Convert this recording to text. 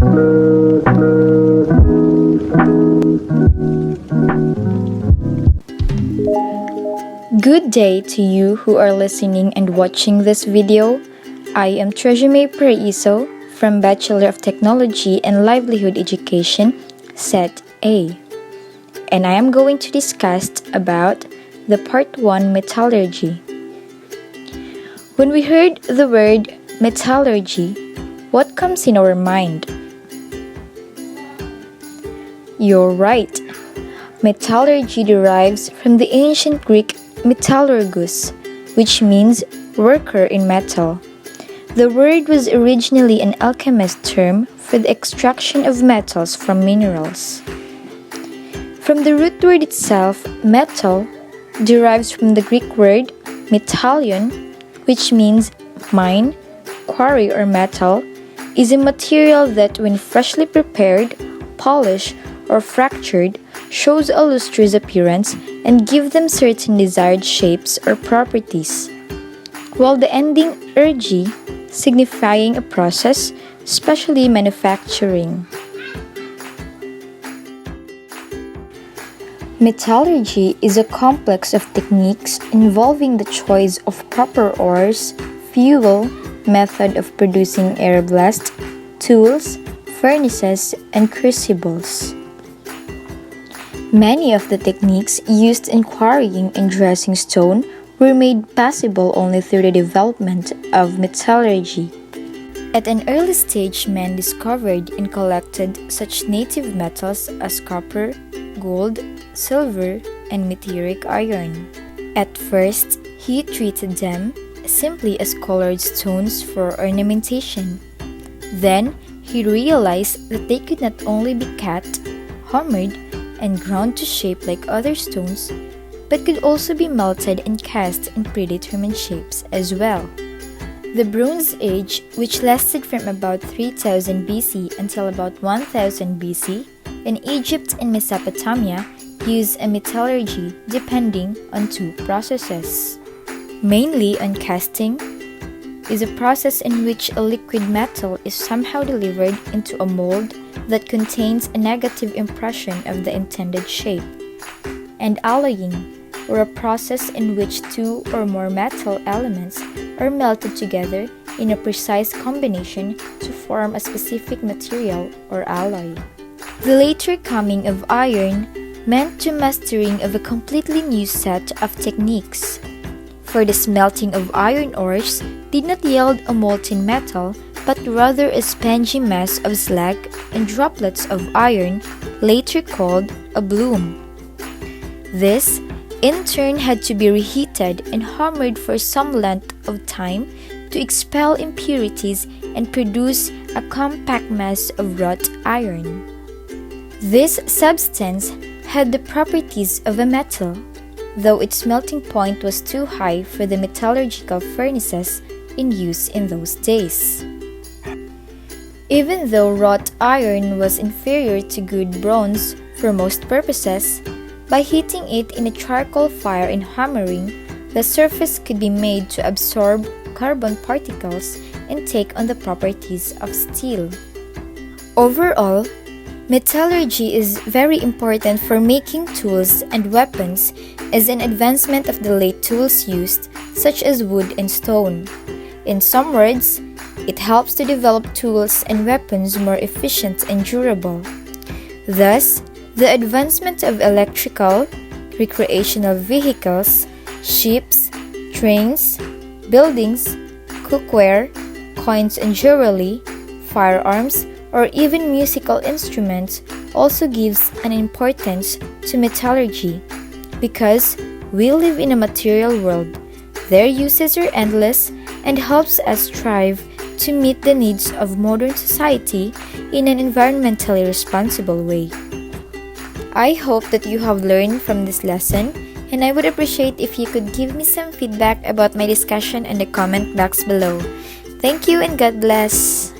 Good day to you who are listening and watching this video. I am Trejime Paraiso from Bachelor of Technology and Livelihood Education, Set A. And I am going to discuss about the Part 1 Metallurgy. When we heard the word metallurgy, what comes in our mind? You're right. Metallurgy derives from the ancient Greek metallurgus, which means worker in metal. The word was originally an alchemist term for the extraction of metals from minerals. From the root word itself, metal derives from the Greek word metallion, which means mine, quarry or metal, is a material that when freshly prepared, polished, or fractured, shows a lustrous appearance and give them certain desired shapes or properties, while the ending -ergy signifying a process, especially manufacturing. Metallurgy is a complex of techniques involving the choice of proper ores, fuel, method of producing air blast, tools, furnaces, and crucibles. Many of the techniques used in quarrying and dressing stone were made possible only through the development of metallurgy. At an early stage, men discovered and collected such native metals as copper, gold, silver, and meteoric iron. At first, he treated them simply as colored stones for ornamentation. Then, he realized that they could not only be cut, hammered, and ground to shape like other stones, but could also be melted and cast in predetermined shapes as well. The Bronze Age, which lasted from about 3000 BC until about 1000 BC, in Egypt and Mesopotamia, used a metallurgy depending on two processes. Mainly on casting is a process in which a liquid metal is somehow delivered into a mold that contains a negative impression of the intended shape, and alloying, or a process in which two or more metal elements are melted together in a precise combination to form a specific material or alloy. The later coming of iron meant the mastering of a completely new set of techniques. For the smelting of iron ores did not yield a molten metal, but rather a spongy mass of slag and droplets of iron, later called a bloom. This, in turn, had to be reheated and hammered for some length of time to expel impurities and produce a compact mass of wrought iron. This substance had the properties of a metal, though its melting point was too high for the metallurgical furnaces in use in those days. Even though wrought iron was inferior to good bronze for most purposes, by heating it in a charcoal fire and hammering, the surface could be made to absorb carbon particles and take on the properties of steel. Overall, metallurgy is very important for making tools and weapons as an advancement of the late tools used, such as wood and stone. In some words, it helps to develop tools and weapons more efficient and durable. Thus, the advancement of electrical, recreational vehicles, ships, trains, buildings, cookware, coins and jewelry, firearms, or even musical instruments also gives an importance to metallurgy because we live in a material world. Their uses are endless and helps us strive to meet the needs of modern society in an environmentally responsible way. I hope that you have learned from this lesson, and I would appreciate if you could give me some feedback about my discussion in the comment box below. Thank you and God bless!